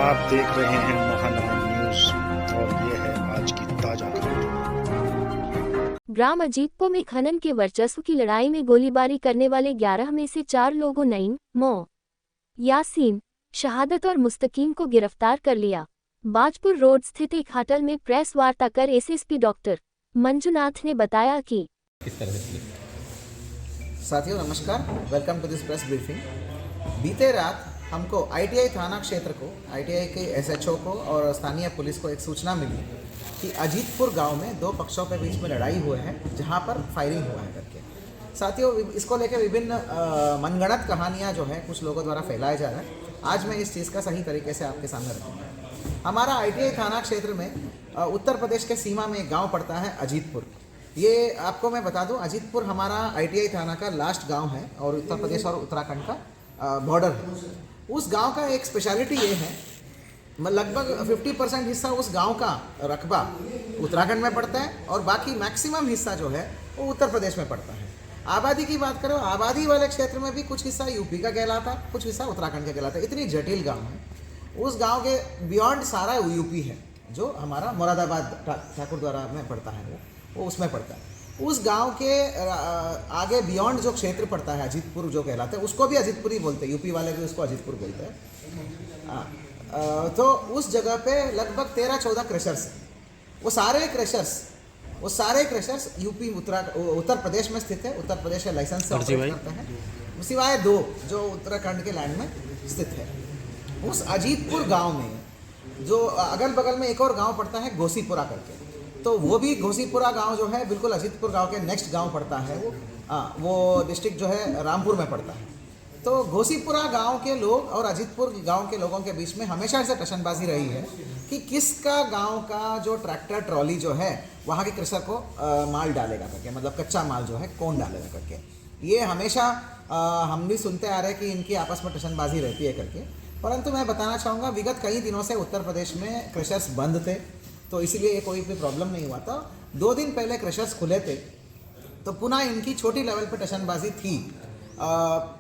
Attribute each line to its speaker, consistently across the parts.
Speaker 1: आप देख रहे हैं महानाम न्यूज और ये है आज की ताजा खबर।
Speaker 2: ग्राम अजीतपुर में खनन के वर्चस्व की लड़ाई में गोलीबारी करने वाले 11 में से 4 लोगों नईम, यासीन, शहादत और मुस्तकीम को गिरफ्तार कर लिया। बाजपुर रोड स्थित एक होटल में प्रेस वार्ता कर एसएसपी डॉक्टर मंजुनाथ ने बताया कि
Speaker 3: साथियों नमस्कार, welcome to this press briefing. बीते रात हमको आईटीआई थाना क्षेत्र को, आईटीआई के एसएचओ को और स्थानीय पुलिस को एक सूचना मिली कि अजीतपुर गांव में दो पक्षों के बीच में लड़ाई हुई है, जहां पर फायरिंग हुआ है करके। साथियों, इसको लेकर विभिन्न मनगढ़ंत कहानियां जो है कुछ लोगों द्वारा फैलाया जा रहा है। आज मैं इस चीज़ का सही तरीके से आपके सामने रखूँगा। हमारा आईटीआई थाना क्षेत्र में उत्तर प्रदेश के सीमा में एक गाँव पड़ता है अजीतपुर। ये आपको मैं बता दूं, अजीतपुर हमारा आईटीआई थाना का लास्ट गांव है और उत्तर प्रदेश और उत्तराखंड का बॉर्डर है। उस गांव का एक स्पेशलिटी ये है, लगभग 50% हिस्सा उस गांव का रकबा उत्तराखंड में पड़ता है और बाकी मैक्सिमम हिस्सा जो है वो उत्तर प्रदेश में पड़ता है। आबादी की बात करो, आबादी वाले क्षेत्र में भी कुछ हिस्सा यूपी का कहलाता है, कुछ हिस्सा उत्तराखंड का कहलाता है। इतनी जटिल गाँव है। उस गाँव के बियॉन्ड सारा यूपी है, जो हमारा मुरादाबाद ठाकुर द्वारा में पड़ता है, वो उसमें पड़ता है। उस गांव के आगे बियॉन्ड जो क्षेत्र पड़ता है अजीतपुर जो कहलाता है, उसको भी अजीतपुर ही बोलते हैं, यूपी वाले भी उसको अजीतपुर बोलते हैं। तो उस जगह पे लगभग 13-14 क्रशर्स हैं। वो सारे क्रशर्स यूपी उत्तर प्रदेश में स्थित है। उत्तर प्रदेश के लाइसेंस से ऑपरेट करते हैं, सिवाय 2 जो उत्तराखंड के लैंड में स्थित है। उस अजीतपुर गाँव में जो अगल बगल में एक और गाँव पड़ता है गोसीपुरा करके, तो वो भी घोसीपुरा गांव जो है बिल्कुल अजीतपुर गांव के नेक्स्ट गांव पड़ता है। वो डिस्ट्रिक्ट जो है रामपुर में पड़ता है। तो घोसीपुरा गांव के लोग और अजीतपुर गांव के लोगों के बीच में हमेशा से टशनबाजी रही है कि किसका गांव का जो ट्रैक्टर ट्रॉली जो है वहाँ के कृषक को माल डालेगा करके, मतलब कच्चा माल जो है कौन डालेगा करके। ये हमेशा हम भी सुनते आ रहे हैं कि इनकी आपस में टशनबाजी रहती है करके। परंतु मैं बताना चाहूँगा, विगत कई दिनों से उत्तर प्रदेश में क्रशर्स बंद थे, तो इसलिए कोई भी प्रॉब्लम नहीं हुआ था। 2 दिन पहले क्रशर्स खुले थे, तो पुनः इनकी छोटी लेवल पर टशनबाजी थी।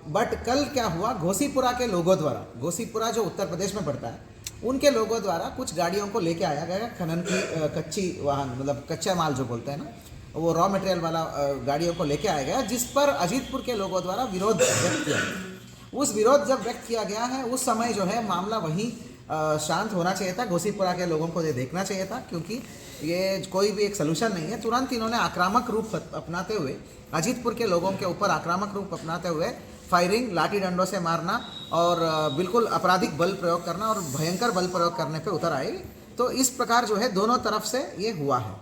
Speaker 3: बट कल क्या हुआ, घोसीपुरा के लोगों द्वारा, घोसीपुरा जो उत्तर प्रदेश में पड़ता है, उनके लोगों द्वारा कुछ गाड़ियों को लेके आया गया, खनन की कच्ची वाहन, मतलब कच्चा माल जो बोलते हैं ना, वो रॉ मटेरियल वाला गाड़ियों को लेके आया गया, जिस पर अजीतपुर के लोगों द्वारा विरोध व्यक्त किया गया। उस विरोध जब व्यक्त किया गया है, उस समय जो है मामला वहीं शांत होना चाहिए था। घोसीपुरा के लोगों को ये देखना चाहिए था, क्योंकि ये कोई भी एक सलूशन नहीं है। तुरंत इन्होंने आक्रामक रूप अपनाते हुए, अजीतपुर के लोगों के ऊपर आक्रामक रूप अपनाते हुए फायरिंग, लाठी डंडों से मारना और बिल्कुल आपराधिक बल प्रयोग करना और भयंकर बल प्रयोग करने पे उतर आए। तो इस प्रकार जो है दोनों तरफ से ये हुआ है।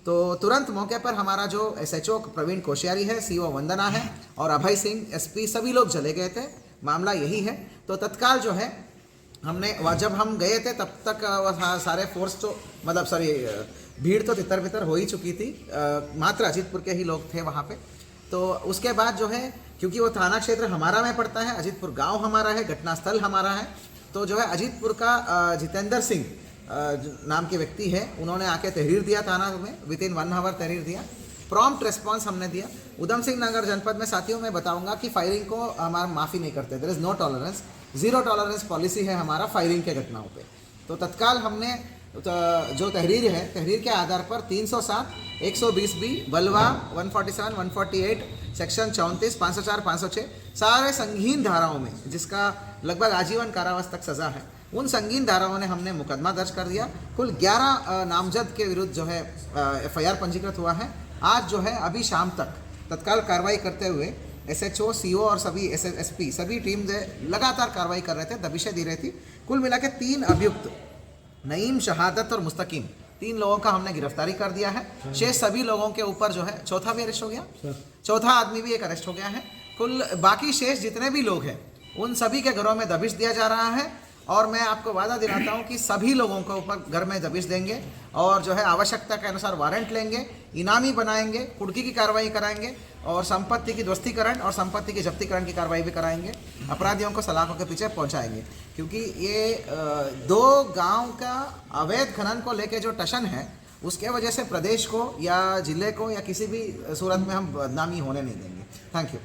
Speaker 3: तो तुरंत मौके पर हमारा जो एसएचओ प्रवीण कोश्यारी है, सीओ वंदना है और अभय सिंह एसपी, सभी लोग चले गए थे। मामला यही है। तो तत्काल जो है हमने, जब हम गए थे तब तक सारे फोर्स तो, मतलब सॉरी, भीड़ तो तितर बितर हो ही चुकी थी। मात्र अजीतपुर के ही लोग थे वहाँ पे। तो उसके बाद जो है, क्योंकि वो थाना क्षेत्र हमारा में पड़ता है, अजीतपुर गांव हमारा है, घटनास्थल हमारा है, तो जो है अजीतपुर का जितेंद्र सिंह नाम के व्यक्ति है, उन्होंने आके तहरीर दिया थाना में, विदिन 1 आवर तहरीर दिया। प्रॉम्प्ट रिस्पॉन्स हमने दिया। उधम सिंह नगर जनपद में साथियों मैं बताऊंगा कि फायरिंग को हमारा माफ़ी नहीं करते। There is no tolerance, 0 tolerance policy है हमारा फायरिंग के घटनाओं पे। तो तत्काल हमने जो तहरीर है, तहरीर के आधार पर 307, 120B, बलवा 147, 148, सेक्शन 34, 504, 506 सारे संगीन धाराओं में, जिसका लगभग आजीवन कारावास तक सज़ा है, उन संगीन धाराओं ने हमने मुकदमा दर्ज कर दिया। कुल 11 नामजद के विरुद्ध जो है FIR पंजीकृत हुआ है। आज जो है अभी शाम तक तत्काल कार्रवाई करते हुए एसएचओ, सीओ और सभी एसपी, सभी टीम लगातार कार्रवाई कर रहे थे, दबिशें दी रही थी। कुल मिला के 3 अभियुक्त, नईम, शहादत और मुस्तकीम, 3 लोगों का हमने गिरफ्तारी कर दिया है। शेष सभी लोगों के ऊपर जो है, चौथा भी अरेस्ट हो गया, चौथा आदमी भी एक अरेस्ट हो गया है। कुल बाकी शेष जितने भी लोग हैं, उन सभी के घरों में दबिश दिया जा रहा है। और मैं आपको वादा दिलाता हूं कि सभी लोगों को ऊपर घर में दबिश देंगे और जो है आवश्यकता के अनुसार वारंट लेंगे, इनामी बनाएंगे, कुर्की की कार्रवाई कराएंगे और संपत्ति की ध्वस्तीकरण और संपत्ति की जब्तीकरण की कार्रवाई भी कराएंगे। अपराधियों को सलाखों के पीछे पहुंचाएंगे, क्योंकि ये 2 गांव का अवैध खनन को लेके जो टशन है, उसके वजह से प्रदेश को या जिले को या किसी भी सूरत में हम बदनामी होने नहीं देंगे। Thank you.